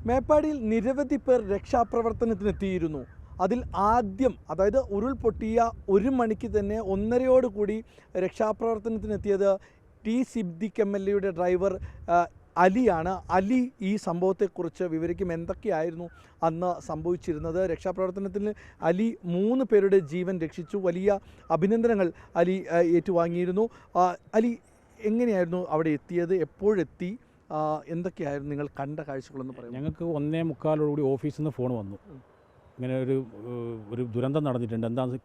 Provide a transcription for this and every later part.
മേപ്പാടിയിൽ നിരവധി പേർ രക്ഷാപ്രവർത്തനത്തിനെത്തിയിരുന്നു. അതിൽ ആദ്യം അതായത് ഉരുൾപൊട്ടിയ 1 മണിക്ക് തന്നെ 1:30 കൂടി രക്ഷാപ്രവർത്തനത്തിനെത്തിയത് ടി സിദ്ദിഖ് MLA ഡ്രൈവർ അലിയാണ്. അലി ഈ സംഭവത്തെക്കുറിച്ച് വിവരിക്കും. എന്തൊക്കെയായിരുന്നു അന്ന് സംഭവിച്ചിരുന്നത്? രക്ഷാപ്രവർത്തനത്തിൽ അലി 3 പേരുടെ ജീവൻ രക്ഷിച്ചു. വലിയ അഭിനന്ദനങ്ങൾ അലി ഏറ്റുവാങ്ങിയിരുന്നു. അലി എങ്ങനെയായിരുന്നു അവിടെ എത്തിയത്? എപ്പോഴെത്തി? എന്തൊക്കെയായിരുന്നു നിങ്ങൾ കണ്ട കാഴ്ചകളെന്ന് പറയും? ഞങ്ങൾക്ക് 1:45 ഓഫീസിൽ നിന്ന് ഫോൺ വന്നു. ഇങ്ങനെ ഒരു ദുരന്തം നടന്നിട്ടുണ്ട്, എന്താണെന്ന്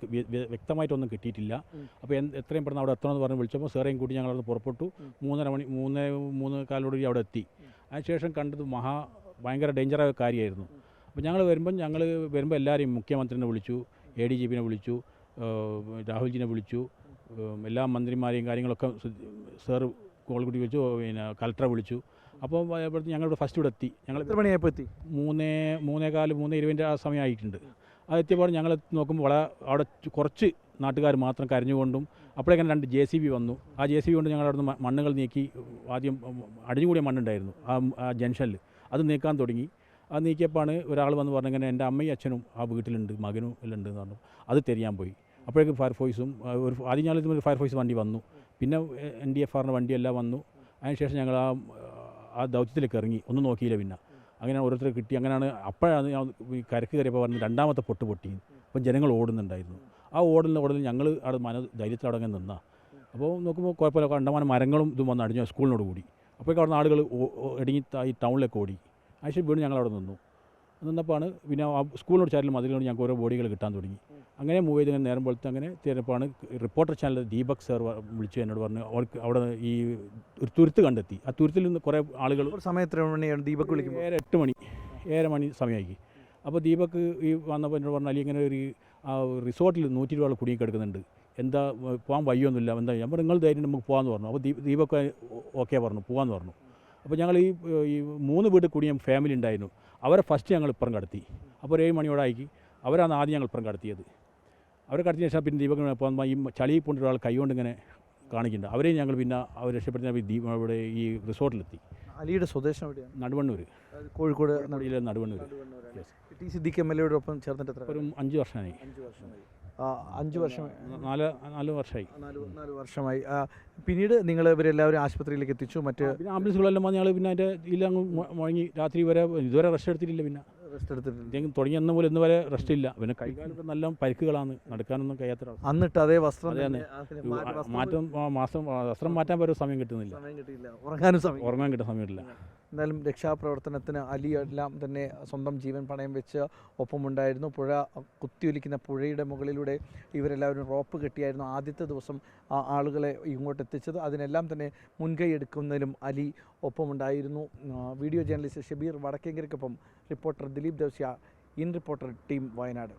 വ്യക്തമായിട്ടൊന്നും കിട്ടിയിട്ടില്ല. അപ്പോൾ എത്രയും പെട്ടെന്ന് അവിടെ എത്തണമെന്ന് പറഞ്ഞ് വിളിച്ചപ്പോൾ സാറേയും കൂടി ഞങ്ങളവിടെ പുറപ്പെട്ടു. 3:45 അവിടെ എത്തി. അതിനുശേഷം കണ്ടത് ഭയങ്കര ഡേഞ്ചറായ കാര്യമായിരുന്നു. അപ്പോൾ ഞങ്ങൾ വരുമ്പോൾ എല്ലാവരെയും മുഖ്യമന്ത്രിനെ വിളിച്ചു, ADGPനെ വിളിച്ചു, രാഹുൽജിനെ വിളിച്ചു, എല്ലാ മന്ത്രിമാരെയും കാര്യങ്ങളൊക്കെ സാർ കോൾ കൂടി വിളിച്ചു, പിന്നെ കളക്ടറെ വിളിച്ചു. അപ്പോൾ ഞങ്ങളിവിടെ ഫസ്റ്റ് ഇവിടെ എത്തി. ഞങ്ങൾ എത്ര മണിയായപ്പോൾ എത്തി? 3:15 3:20 ആ സമയമായിട്ടുണ്ട്. അത് എത്തിയപ്പോൾ ഞങ്ങൾ നോക്കുമ്പോൾ അവിടെ കുറച്ച് നാട്ടുകാർ മാത്രം കരഞ്ഞുകൊണ്ടും അപ്പോഴേക്കും 2 JCB വന്നു. ആ JCB കൊണ്ട് ഞങ്ങൾ അവിടെ നിന്ന് മണ്ണുകൾ നീക്കി. ആദ്യം അടിഞ്ഞുകൂടിയ മണ്ണുണ്ടായിരുന്നു ആ ജംഗ്ഷനിൽ, അത് നീക്കാൻ തുടങ്ങി. അത് നീക്കിയപ്പോഴാണ് ഒരാൾ വന്ന് പറഞ്ഞു, ഇങ്ങനെ എൻ്റെ അമ്മയും അച്ഛനും ആ വീട്ടിലുണ്ട്, മകനും എല്ലാം ഉണ്ട് എന്ന് പറഞ്ഞു. അത് തിരിയാൻ പോയി. അപ്പോഴേക്കും ഫയർഫോഴ്സും ആദ്യം ഞങ്ങൾ ഫയർഫോഴ്സ് വണ്ടി വന്നു, പിന്നെ NDFRൻ്റെ വണ്ടിയെല്ലാം വന്നു. അതിനുശേഷം ഞങ്ങൾ ആ ദൗത്യത്തിലേക്ക് ഇറങ്ങി, ഒന്നും നോക്കിയില്ല. പിന്നെ അങ്ങനെ ഓരോരുത്തർ കിട്ടി. അങ്ങനെയാണ് അപ്പോഴാണ് ഞാൻ കരക്ക് കയറിയപ്പോൾ പറഞ്ഞ് 2ാമത്തെ പൊട്ട് പൊട്ടി. അപ്പം ജനങ്ങൾ ഓടുന്നുണ്ടായിരുന്നു. ആ ഓടലിൽ ഞങ്ങൾ അവിടെ ധൈര്യത്തിൽ അവിടെ നിന്നാ. അപ്പോൾ നോക്കുമ്പോൾ കുഴപ്പമില്ല, കണ്ടമാനം മരങ്ങളും ഇതും വന്ന് അടിഞ്ഞു സ്കൂളിനോട് കൂടി. അപ്പോഴേക്കും അവിടെ ആളുകൾ ഇടുങ്ങി ഈ ടൗണിലേക്ക് ഓടി. അതിനുശേഷം വീണ്ടും ഞങ്ങൾ അവിടെ നിന്നപ്പോഴാണ് പിന്നെ ആ സ്കൂളിനോട് ചാരിലും മതിലിനോട് ഞങ്ങൾക്ക് ഓരോ ബോഡികൾ കിട്ടാൻ തുടങ്ങി. അങ്ങനെ മൂവ് ചെയ്ത് നേരം പോലത്തെ അങ്ങനെ തിരഞ്ഞപ്പോഴാണ് റിപ്പോർട്ടർ ചാനൽ ദീപക് സാർ വിളിച്ചു എന്നോട് പറഞ്ഞു അവർക്ക് അവിടെ ഈ ഒരു തുരുത്ത് കണ്ടെത്തി. ആ തുരുത്തിൽ നിന്ന് കുറേ ആളുകൾ സമയം എത്ര മണിയാണ് ദീപക് വിളിക്കുന്നത്? 7 മണി സമയമാക്കി. അപ്പോൾ ദീപക് ഈ വന്നപ്പോൾ എന്നോട് പറഞ്ഞാൽ ഇങ്ങനെ ഒരു റിസോർട്ടിൽ 120 ആൾ കുടുങ്ങിക്കിടക്കുന്നുണ്ട്, എന്താ പോകാൻ വയ്യൊന്നുമില്ല, എന്താ? ഞാൻ പറഞ്ഞു നിങ്ങൾ ധൈര്യം നമുക്ക് പോകാമെന്ന് പറഞ്ഞു. അപ്പോൾ ദീപക് ഓക്കെ പറഞ്ഞു, പോകാമെന്ന് പറഞ്ഞു. അപ്പോൾ ഞങ്ങൾ ഈ 3 വീട്ടിൽ കൂടിയ ഫാമിലി ഉണ്ടായിരുന്നു. അവരെ ഫസ്റ്റ് ഞങ്ങൾ ഇപ്പുറം കടത്തി. അപ്പോൾ 7 മണിയോടാക്കി അവരാണ് ആദ്യം ഞങ്ങൾ ഇപ്പുറം കടത്തിയത്. അവരെ കടത്തിയ ശേഷം പിന്നെ ദീപക് പോകുമ്പോൾ ഈ ചളി കൊണ്ട് ഒരാൾ കൈകൊണ്ട് ഇങ്ങനെ കാണിക്കുന്നുണ്ട്. അവരെയും ഞങ്ങൾ പിന്നെ അവർ രക്ഷപ്പെടുത്തി ഇവിടെ ഈ റിസോർട്ടിലെത്തി. അലിയുടെ സ്വദേശം എവിടെയാണ്? നടുവണ്ണൂർ, കോഴിക്കോട് നടുവണ്ണൂർ. ടി സിദ്ദിഖ് MLA ചേർന്നിട്ട് എത്ര? ഒരു 5 വർഷമായി. 5 വർഷമായി. 4 വർഷമായി. 4 വർഷമായി. പിന്നീട് നിങ്ങൾ ഇവരെല്ലാവരും ആശുപത്രിയിലേക്ക് എത്തിച്ചു. മറ്റ് പിന്നെ ആംബുലൻസുകളെല്ലാം വന്ന് ഞങ്ങൾ പിന്നെ അതിൻ്റെ ഇതിലങ്ങ് മുഴങ്ങി രാത്രി വരെ ഇതുവരെ റെസ്റ്റ് എടുത്തിട്ടില്ല. പിന്നെ റെസ്റ്റ് എടുത്തിട്ടില്ല. തുടങ്ങിയെന്ന പോലെ ഇന്ന് വരെ റെസ്റ്റ് ഇല്ല. പിന്നെ കൈകാലൊക്കെ നല്ല പരിക്കുകളാണ്, നടക്കാനൊന്നും കഴിയാത്ത. എന്നിട്ട് അതേ വസ്ത്രം വസ്ത്രം മാറ്റാൻ പോലും സമയം കിട്ടുന്നില്ല, ഉറങ്ങാൻ കിട്ടുന്ന സമയമില്ല. എന്നാലും രക്ഷാപ്രവർത്തനത്തിന് അലി എല്ലാം തന്നെ സ്വന്തം ജീവൻ പണയം വെച്ച് ഒപ്പമുണ്ടായിരുന്നു. പുഴ കുത്തിയൊലിക്കുന്ന പുഴയുടെ മുകളിലൂടെ ഇവരെല്ലാവരും റോപ്പ് കെട്ടിയായിരുന്നു ആദ്യത്തെ ദിവസം ആളുകളെ ഇങ്ങോട്ട് എത്തിച്ചത്. അതിനെല്ലാം തന്നെ മുൻകൈ എടുക്കുന്നതിലും അലി ഒപ്പമുണ്ടായിരുന്നു. വീഡിയോ ജേർണലിസ്റ്റ് ഷബീർ വടക്കേങ്കരയ്ക്കൊപ്പം reporter Dileep Devasya, in reporter team Wayanad.